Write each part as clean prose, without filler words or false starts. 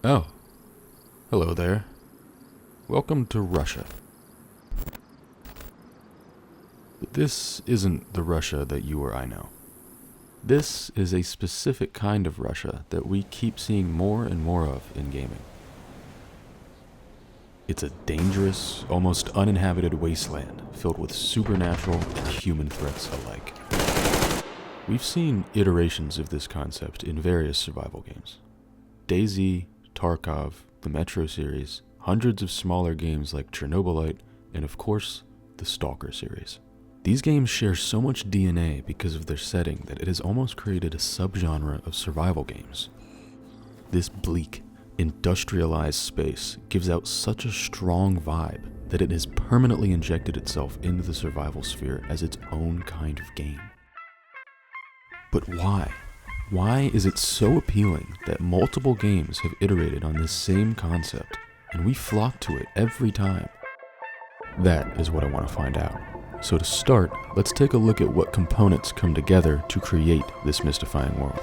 Oh, hello there. Welcome to Russia. But this isn't the Russia that you or I know. This is a specific kind of Russia that we keep seeing more and more of in gaming. It's a dangerous, almost uninhabited wasteland filled with supernatural and human threats alike. We've seen iterations of this concept in various survival games. DayZ, Tarkov, the Metro series, hundreds of smaller games like Chernobylite, and of course, the S.T.A.L.K.E.R series. These games share so much DNA because of their setting that it has almost created a subgenre of survival games. This bleak, industrialized space gives out such a strong vibe that it has permanently injected itself into the survival sphere as its own kind of game. But why? Why is it so appealing that multiple games have iterated on this same concept and we flock to it every time? That is what I want to find out. So to start, let's take a look at what components come together to create this mystifying world.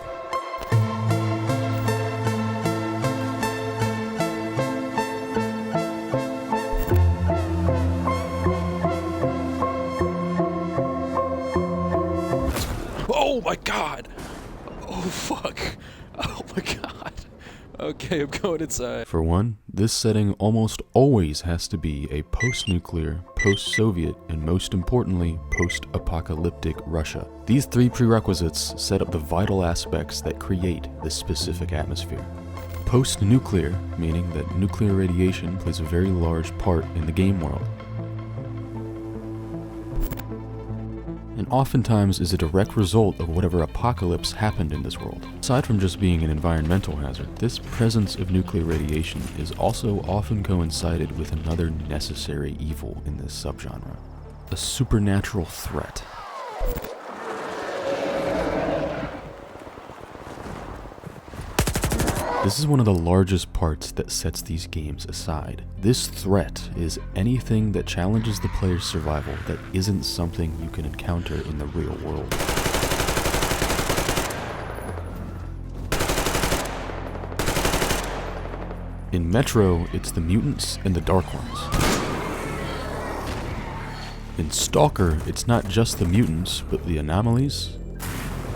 Oh my god! Oh fuck! Oh my god! Okay, I'm going inside. For one, this setting almost always has to be a post-nuclear, post-Soviet, and most importantly, post-apocalyptic Russia. These three prerequisites set up the vital aspects that create this specific atmosphere. Post-nuclear, meaning that nuclear radiation plays a very large part in the game world, and oftentimes is a direct result of whatever apocalypse happened in this world. Aside from just being an environmental hazard, this presence of nuclear radiation is also often coincided with another necessary evil in this subgenre: a supernatural threat. This is one of the largest parts that sets these games aside. This threat is anything that challenges the player's survival that isn't something you can encounter in the real world. In Metro, it's the mutants and the Dark Ones. In S.T.A.L.K.E.R, it's not just the mutants, but the anomalies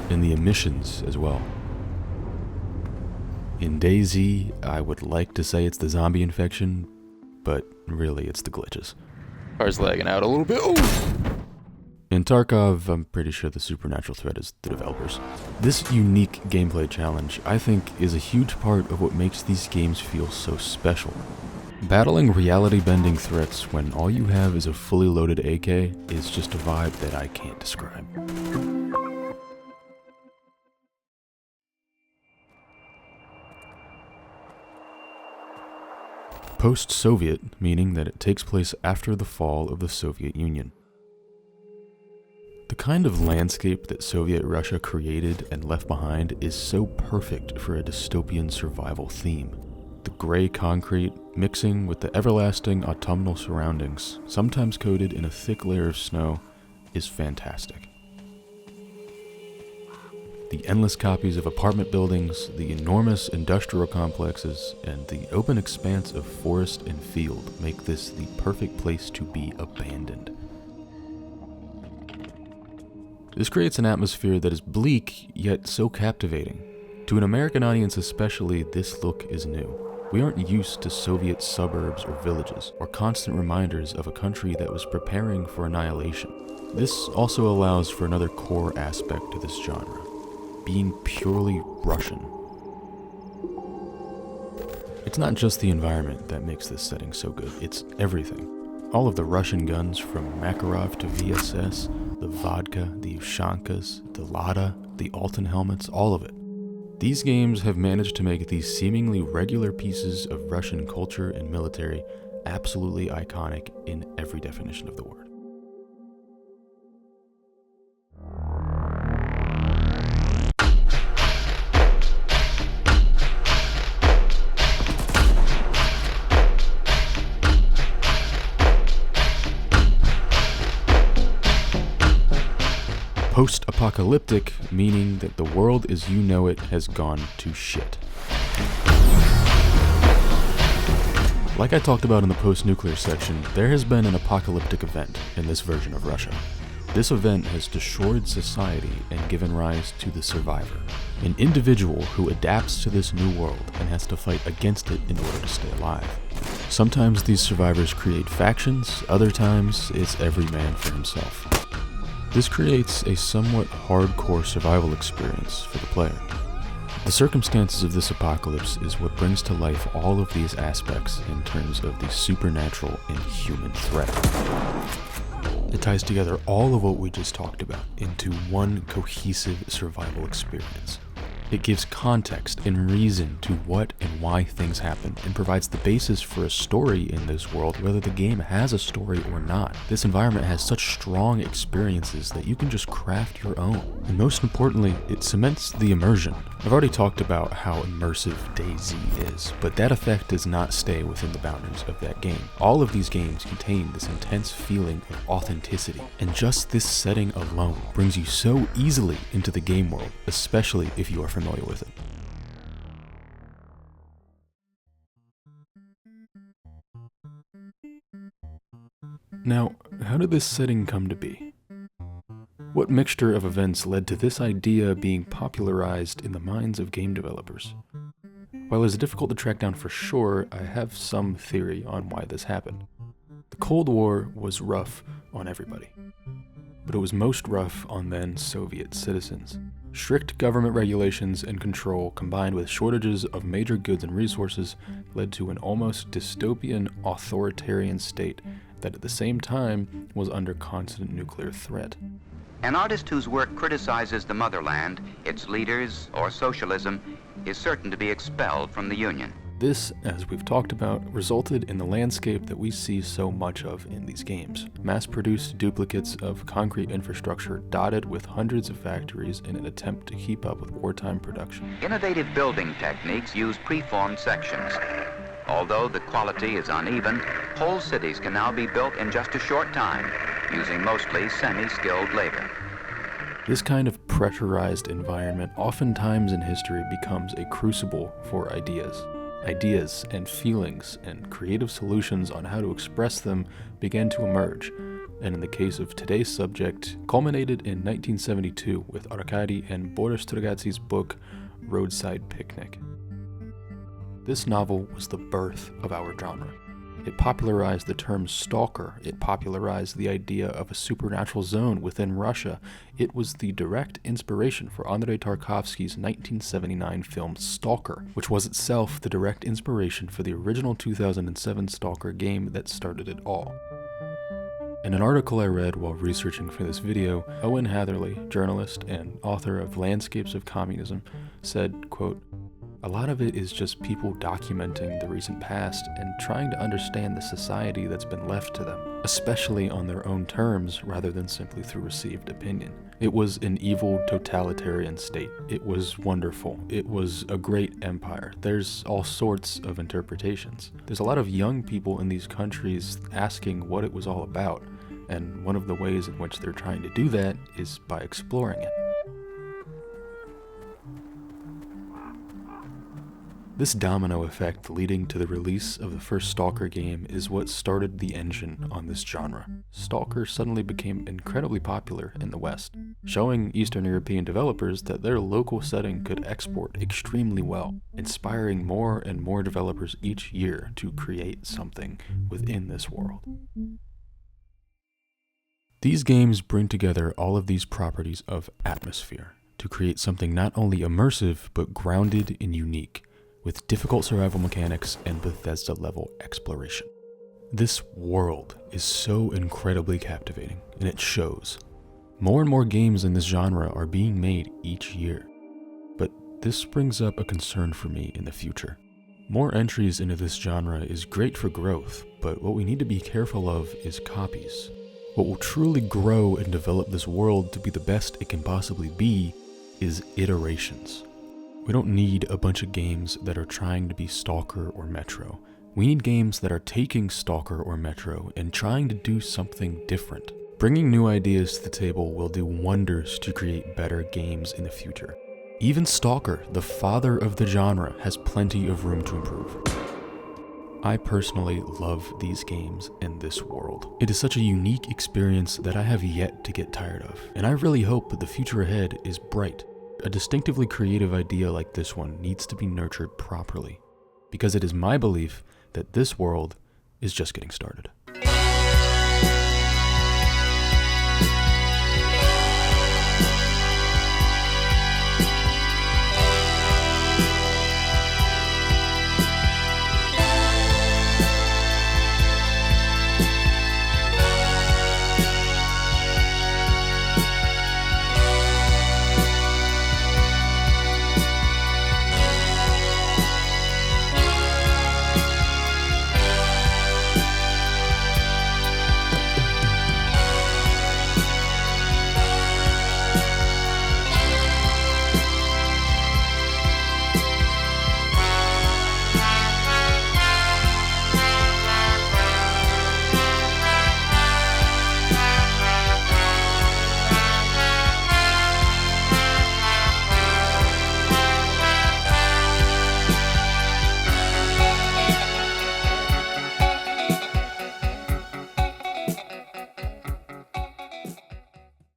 and the emissions as well. In DayZ, I would like to say it's the zombie infection, but really it's the glitches. Car's lagging out a little bit. Oh! In Tarkov, I'm pretty sure the supernatural threat is the developers. This unique gameplay challenge, I think, is a huge part of what makes these games feel so special. Battling reality-bending threats when all you have is a fully loaded AK is just a vibe that I can't describe. Post-Soviet, meaning that it takes place after the fall of the Soviet Union. The kind of landscape that Soviet Russia created and left behind is so perfect for a dystopian survival theme. The gray concrete, mixing with the everlasting autumnal surroundings, sometimes coated in a thick layer of snow, is fantastic. The endless copies of apartment buildings, the enormous industrial complexes, and the open expanse of forest and field make this the perfect place to be abandoned. This creates an atmosphere that is bleak, yet so captivating. To an American audience especially, this look is new. We aren't used to Soviet suburbs or villages, or constant reminders of a country that was preparing for annihilation. This also allows for another core aspect to this genre: being purely Russian. It's not just the environment that makes this setting so good, it's everything. All of the Russian guns from Makarov to VSS, the vodka, the Ushankas, the Lada, the Altan helmets, all of it. These games have managed to make these seemingly regular pieces of Russian culture and military absolutely iconic in every definition of the word. Post-apocalyptic, meaning that the world as you know it has gone to shit. Like I talked about in the post-nuclear section, there has been an apocalyptic event in this version of Russia. This event has destroyed society and given rise to the survivor, an individual who adapts to this new world and has to fight against it in order to stay alive. Sometimes these survivors create factions, other times it's every man for himself. This creates a somewhat hardcore survival experience for the player. The circumstances of this apocalypse is what brings to life all of these aspects in terms of the supernatural and human threat. It ties together all of what we just talked about into one cohesive survival experience. It gives context and reason to what and why things happen, and provides the basis for a story in this world, whether the game has a story or not. This environment has such strong experiences that you can just craft your own. And most importantly, it cements the immersion. I've already talked about how immersive DayZ is, but that effect does not stay within the boundaries of that game. All of these games contain this intense feeling of authenticity, and just this setting alone brings you so easily into the game world, especially if you are familiar with it. Now, how did this setting come to be? What mixture of events led to this idea being popularized in the minds of game developers? While it's difficult to track down for sure, I have some theory on why this happened. The Cold War was rough on everybody, but it was most rough on then Soviet citizens. Strict government regulations and control combined with shortages of major goods and resources led to an almost dystopian authoritarian state that at the same time was under constant nuclear threat. An artist whose work criticizes the motherland, its leaders, or socialism is certain to be expelled from the Union. This, as we've talked about, resulted in the landscape that we see so much of in these games. Mass-produced duplicates of concrete infrastructure dotted with hundreds of factories in an attempt to keep up with wartime production. Innovative building techniques use preformed sections. Although the quality is uneven, whole cities can now be built in just a short time, using mostly semi-skilled labor. This kind of pressurized environment oftentimes in history becomes a crucible for ideas. Ideas and feelings and creative solutions on how to express them began to emerge, and in the case of today's subject, culminated in 1972 with Arkady and Boris Strugatsy's book, Roadside Picnic. This novel was the birth of our genre. It popularized the term stalker. It popularized the idea of a supernatural zone within Russia. It was the direct inspiration for Andrei Tarkovsky's 1979 film S.T.A.L.K.E.R, which was itself the direct inspiration for the original 2007 Stalker game that started it all. In an article I read while researching for this video, Owen Hatherley, journalist and author of Landscapes of Communism, said, quote, "A lot of it is just people documenting the recent past and trying to understand the society that's been left to them, especially on their own terms rather than simply through received opinion. It was an evil totalitarian state. It was wonderful. It was a great empire. There's all sorts of interpretations. There's a lot of young people in these countries asking what it was all about, and one of the ways in which they're trying to do that is by exploring it." This domino effect leading to the release of the first Stalker game is what started the engine on this genre. Stalker suddenly became incredibly popular in the West, showing Eastern European developers that their local setting could export extremely well, inspiring more and more developers each year to create something within this world. These games bring together all of these properties of atmosphere to create something not only immersive but grounded and unique, with difficult survival mechanics and Bethesda-level exploration. This world is so incredibly captivating, and it shows. More and more games in this genre are being made each year, but this brings up a concern for me in the future. More entries into this genre is great for growth, but what we need to be careful of is copies. What will truly grow and develop this world to be the best it can possibly be is iterations. We don't need a bunch of games that are trying to be Stalker or Metro. We need games that are taking Stalker or Metro and trying to do something different. Bringing new ideas to the table will do wonders to create better games in the future. Even Stalker, the father of the genre, has plenty of room to improve. I personally love these games and this world. It is such a unique experience that I have yet to get tired of, and I really hope that the future ahead is bright. A distinctively creative idea like this one needs to be nurtured properly, because it is my belief that this world is just getting started.